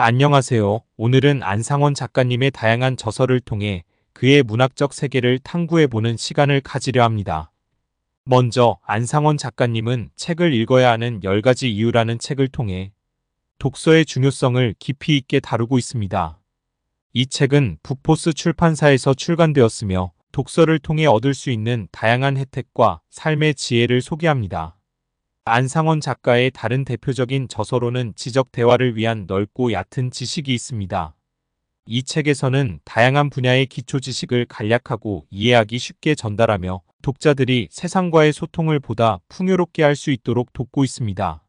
안녕하세요. 오늘은 안상원 작가님의 다양한 저서를 통해 그의 문학적 세계를 탐구해보는 시간을 가지려 합니다. 먼저 안상원 작가님은 책을 읽어야 하는 10가지 이유라는 책을 통해 독서의 중요성을 깊이 있게 다루고 있습니다. 이 책은 북포스 출판사에서 출간되었으며 독서를 통해 얻을 수 있는 다양한 혜택과 삶의 지혜를 소개합니다. 안상원 작가의 다른 대표적인 저서로는 지적 대화를 위한 넓고 얕은 지식이 있습니다. 이 책에서는 다양한 분야의 기초 지식을 간략하고 이해하기 쉽게 전달하며 독자들이 세상과의 소통을 보다 풍요롭게 할 수 있도록 돕고 있습니다.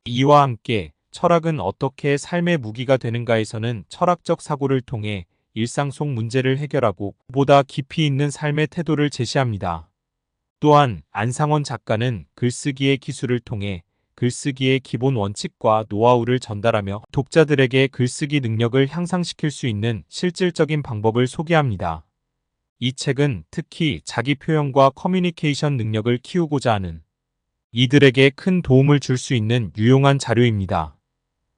이와 함께 철학은 어떻게 삶의 무기가 되는가에서는 철학적 사고를 통해 일상 속 문제를 해결하고 보다 깊이 있는 삶의 태도를 제시합니다. 또한 안상원 작가는 글쓰기의 기술을 통해 글쓰기의 기본 원칙과 노하우를 전달하며 독자들에게 글쓰기 능력을 향상시킬 수 있는 실질적인 방법을 소개합니다. 이 책은 특히 자기 표현과 커뮤니케이션 능력을 키우고자 하는 이들에게 큰 도움을 줄 수 있는 유용한 자료입니다.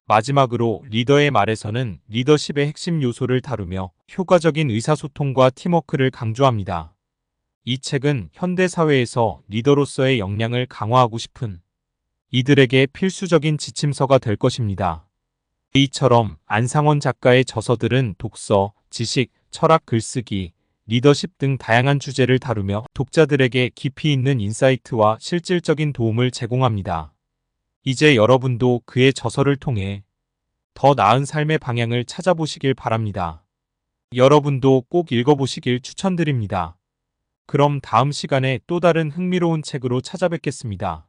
마지막으로 리더의 말에서는 리더십의 핵심 요소를 다루며 효과적인 의사소통과 팀워크를 강조합니다. 이 책은 현대 사회에서 리더로서의 역량을 강화하고 싶은 이들에게 필수적인 지침서가 될 것입니다. 이처럼 안상원 작가의 저서들은 독서, 지식, 철학, 글쓰기, 리더십 등 다양한 주제를 다루며 독자들에게 깊이 있는 인사이트와 실질적인 도움을 제공합니다. 이제 여러분도 그의 저서를 통해 더 나은 삶의 방향을 찾아보시길 바랍니다. 여러분도 꼭 읽어보시길 추천드립니다. 그럼 다음 시간에 또 다른 흥미로운 책으로 찾아뵙겠습니다.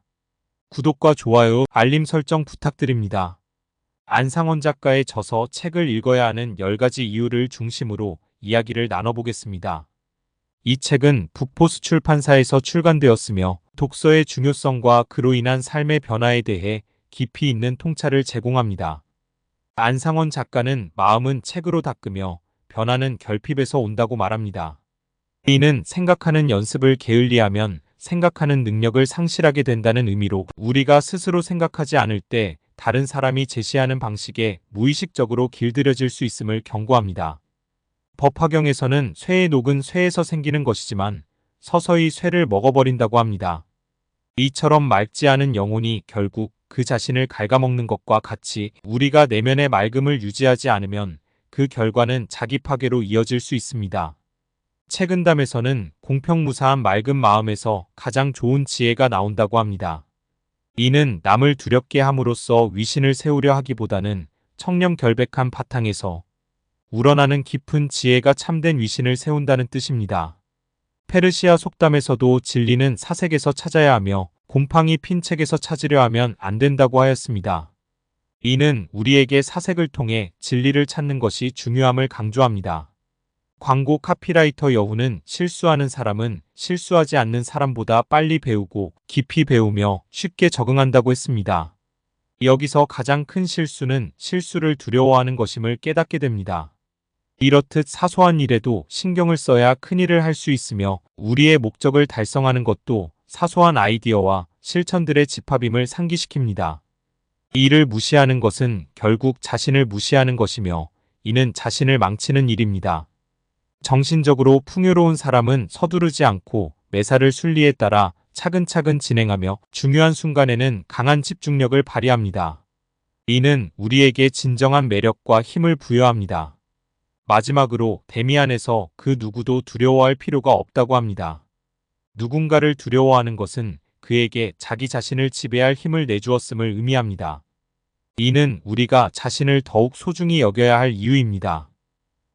구독과 좋아요, 알림 설정 부탁드립니다. 안상원 작가의 저서 책을 읽어야 하는 10가지 이유를 중심으로 이야기를 나눠보겠습니다. 이 책은 북포스 출판사에서 출간되었으며 독서의 중요성과 그로 인한 삶의 변화에 대해 깊이 있는 통찰을 제공합니다. 안상원 작가는 마음은 책으로 닦으며 변화는 결핍에서 온다고 말합니다. 이는 생각하는 연습을 게을리하면 생각하는 능력을 상실하게 된다는 의미로 우리가 스스로 생각하지 않을 때 다른 사람이 제시하는 방식에 무의식적으로 길들여질 수 있음을 경고합니다. 법화경에서는 쇠의 녹은 쇠에서 생기는 것이지만 서서히 쇠를 먹어버린다고 합니다. 이처럼 맑지 않은 영혼이 결국 그 자신을 갉아먹는 것과 같이 우리가 내면의 맑음을 유지하지 않으면 그 결과는 자기 파괴로 이어질 수 있습니다. 책은담에서는 공평무사한 맑은 마음에서 가장 좋은 지혜가 나온다고 합니다. 이는 남을 두렵게 함으로써 위신을 세우려 하기보다는 청렴결백한 바탕에서 우러나는 깊은 지혜가 참된 위신을 세운다는 뜻입니다. 페르시아 속담에서도 진리는 사색에서 찾아야 하며 곰팡이 핀 책에서 찾으려 하면 안 된다고 하였습니다. 이는 우리에게 사색을 통해 진리를 찾는 것이 중요함을 강조합니다. 광고 카피라이터 여후는 실수하는 사람은 실수하지 않는 사람보다 빨리 배우고 깊이 배우며 쉽게 적응한다고 했습니다. 여기서 가장 큰 실수는 실수를 두려워하는 것임을 깨닫게 됩니다. 이렇듯 사소한 일에도 신경을 써야 큰 일을 할 수 있으며 우리의 목적을 달성하는 것도 사소한 아이디어와 실천들의 집합임을 상기시킵니다. 이를 무시하는 것은 결국 자신을 무시하는 것이며 이는 자신을 망치는 일입니다. 정신적으로 풍요로운 사람은 서두르지 않고 매사를 순리에 따라 차근차근 진행하며 중요한 순간에는 강한 집중력을 발휘합니다. 이는 우리에게 진정한 매력과 힘을 부여합니다. 마지막으로 데미안에서 그 누구도 두려워할 필요가 없다고 합니다. 누군가를 두려워하는 것은 그에게 자기 자신을 지배할 힘을 내주었음을 의미합니다. 이는 우리가 자신을 더욱 소중히 여겨야 할 이유입니다.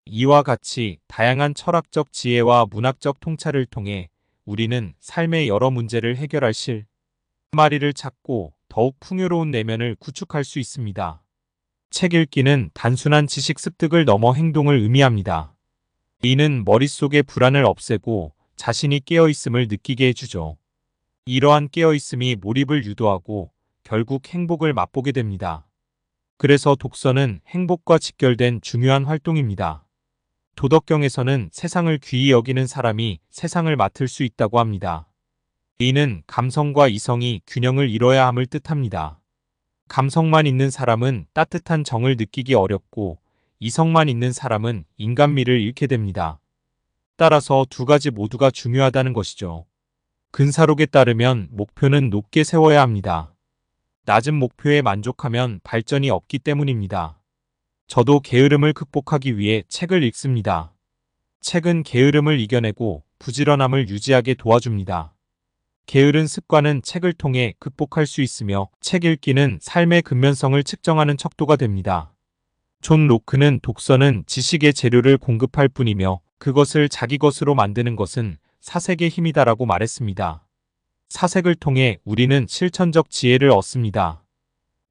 이와 같이 다양한 철학적 지혜와 문학적 통찰을 통해 우리는 삶의 여러 문제를 해결할 실마리를 찾고 더욱 풍요로운 내면을 구축할 수 있습니다. 책 읽기는 단순한 지식 습득을 넘어 행동을 의미합니다. 이는 머릿속의 불안을 없애고 자신이 깨어있음을 느끼게 해주죠. 이러한 깨어있음이 몰입을 유도하고 결국 행복을 맛보게 됩니다. 그래서 독서는 행복과 직결된 중요한 활동입니다. 도덕경에서는 세상을 귀히 여기는 사람이 세상을 맡을 수 있다고 합니다. 이는 감성과 이성이 균형을 이뤄야 함을 뜻합니다. 감성만 있는 사람은 따뜻한 정을 느끼기 어렵고 이성만 있는 사람은 인간미를 잃게 됩니다. 따라서 두 가지 모두가 중요하다는 것이죠. 근사록에 따르면 목표는 높게 세워야 합니다. 낮은 목표에 만족하면 발전이 없기 때문입니다. 저도 게으름을 극복하기 위해 책을 읽습니다. 책은 게으름을 이겨내고 부지런함을 유지하게 도와줍니다. 게으른 습관은 책을 통해 극복할 수 있으며 책 읽기는 삶의 근면성을 측정하는 척도가 됩니다. 존 로크는 독서는 지식의 재료를 공급할 뿐이며 그것을 자기 것으로 만드는 것은 사색의 힘이다라고 말했습니다. 사색을 통해 우리는 실천적 지혜를 얻습니다.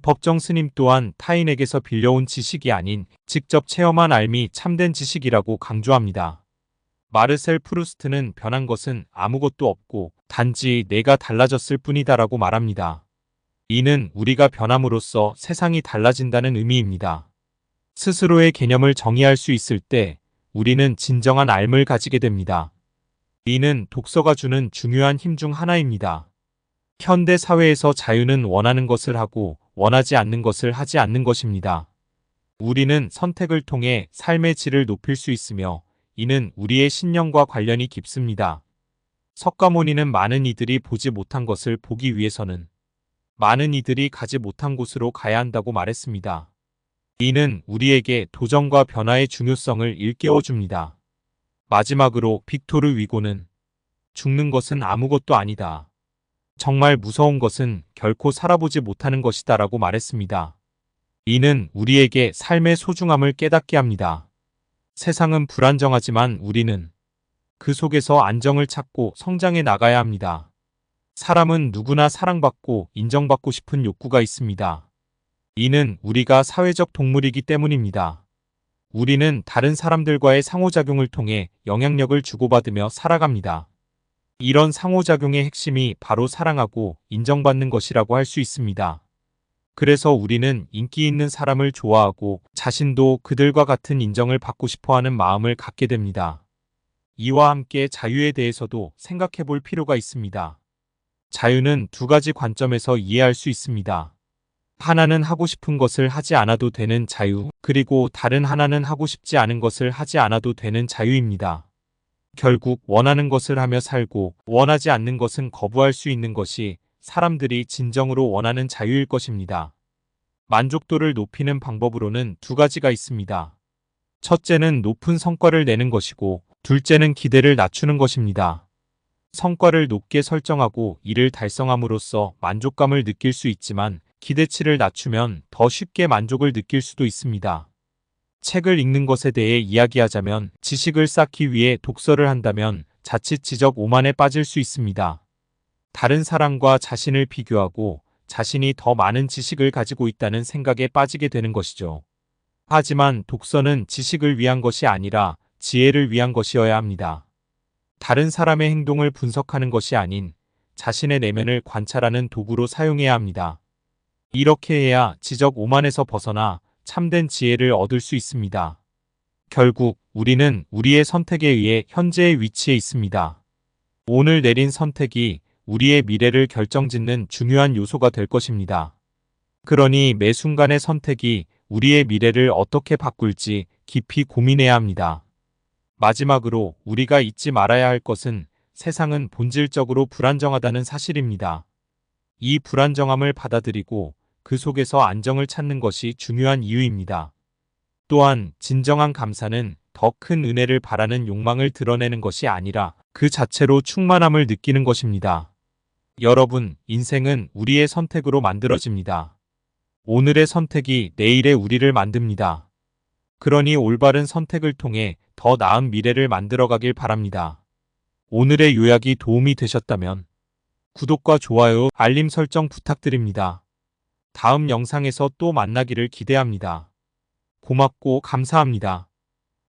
법정 스님 또한 타인에게서 빌려온 지식이 아닌 직접 체험한 삶이 참된 지식이라고 강조합니다. 마르셀 프루스트는 변한 것은 아무것도 없고 단지 내가 달라졌을 뿐이다라고 말합니다. 이는 우리가 변함으로써 세상이 달라진다는 의미입니다. 스스로의 개념을 정의할 수 있을 때 우리는 진정한 삶을 가지게 됩니다. 이는 독서가 주는 중요한 힘 중 하나입니다. 현대 사회에서 자유는 원하는 것을 하고 원하지 않는 것을 하지 않는 것입니다. 우리는 선택을 통해 삶의 질을 높일 수 있으며 이는 우리의 신념과 관련이 깊습니다. 석가모니는 많은 이들이 보지 못한 것을 보기 위해서는 많은 이들이 가지 못한 곳으로 가야 한다고 말했습니다. 이는 우리에게 도전과 변화의 중요성을 일깨워줍니다. 마지막으로 빅토르 위고는 죽는 것은 아무것도 아니다. 정말 무서운 것은 결코 살아보지 못하는 것이다 라고 말했습니다. 이는 우리에게 삶의 소중함을 깨닫게 합니다. 세상은 불안정하지만 우리는 그 속에서 안정을 찾고 성장해 나가야 합니다. 사람은 누구나 사랑받고 인정받고 싶은 욕구가 있습니다. 이는 우리가 사회적 동물이기 때문입니다. 우리는 다른 사람들과의 상호작용을 통해 영향력을 주고받으며 살아갑니다. 이런 상호작용의 핵심이 바로 사랑하고 인정받는 것이라고 할 수 있습니다. 그래서 우리는 인기 있는 사람을 좋아하고 자신도 그들과 같은 인정을 받고 싶어하는 마음을 갖게 됩니다. 이와 함께 자유에 대해서도 생각해 볼 필요가 있습니다. 자유는 두 가지 관점에서 이해할 수 있습니다. 하나는 하고 싶은 것을 하지 않아도 되는 자유, 그리고 다른 하나는 하고 싶지 않은 것을 하지 않아도 되는 자유입니다. 결국 원하는 것을 하며 살고 원하지 않는 것은 거부할 수 있는 것이 사람들이 진정으로 원하는 자유일 것입니다. 만족도를 높이는 방법으로는 두 가지가 있습니다. 첫째는 높은 성과를 내는 것이고 둘째는 기대를 낮추는 것입니다. 성과를 높게 설정하고 이를 달성함으로써 만족감을 느낄 수 있지만 기대치를 낮추면 더 쉽게 만족을 느낄 수도 있습니다. 책을 읽는 것에 대해 이야기하자면 지식을 쌓기 위해 독서를 한다면 자칫 지적 오만에 빠질 수 있습니다. 다른 사람과 자신을 비교하고 자신이 더 많은 지식을 가지고 있다는 생각에 빠지게 되는 것이죠. 하지만 독서는 지식을 위한 것이 아니라 지혜를 위한 것이어야 합니다. 다른 사람의 행동을 분석하는 것이 아닌 자신의 내면을 관찰하는 도구로 사용해야 합니다. 이렇게 해야 지적 오만에서 벗어나 참된 지혜를 얻을 수 있습니다. 결국 우리는 우리의 선택에 의해 현재의 위치에 있습니다. 오늘 내린 선택이 우리의 미래를 결정짓는 중요한 요소가 될 것입니다. 그러니 매 순간의 선택이 우리의 미래를 어떻게 바꿀지 깊이 고민해야 합니다. 마지막으로 우리가 잊지 말아야 할 것은 세상은 본질적으로 불안정하다는 사실입니다. 이 불안정함을 받아들이고 그 속에서 안정을 찾는 것이 중요한 이유입니다. 또한 진정한 감사는 더 큰 은혜를 바라는 욕망을 드러내는 것이 아니라 그 자체로 충만함을 느끼는 것입니다. 여러분, 인생은 우리의 선택으로 만들어집니다. 오늘의 선택이 내일의 우리를 만듭니다. 그러니 올바른 선택을 통해 더 나은 미래를 만들어가길 바랍니다. 오늘의 요약이 도움이 되셨다면 구독과 좋아요, 알림 설정 부탁드립니다. 다음 영상에서 또 만나기를 기대합니다. 고맙고 감사합니다.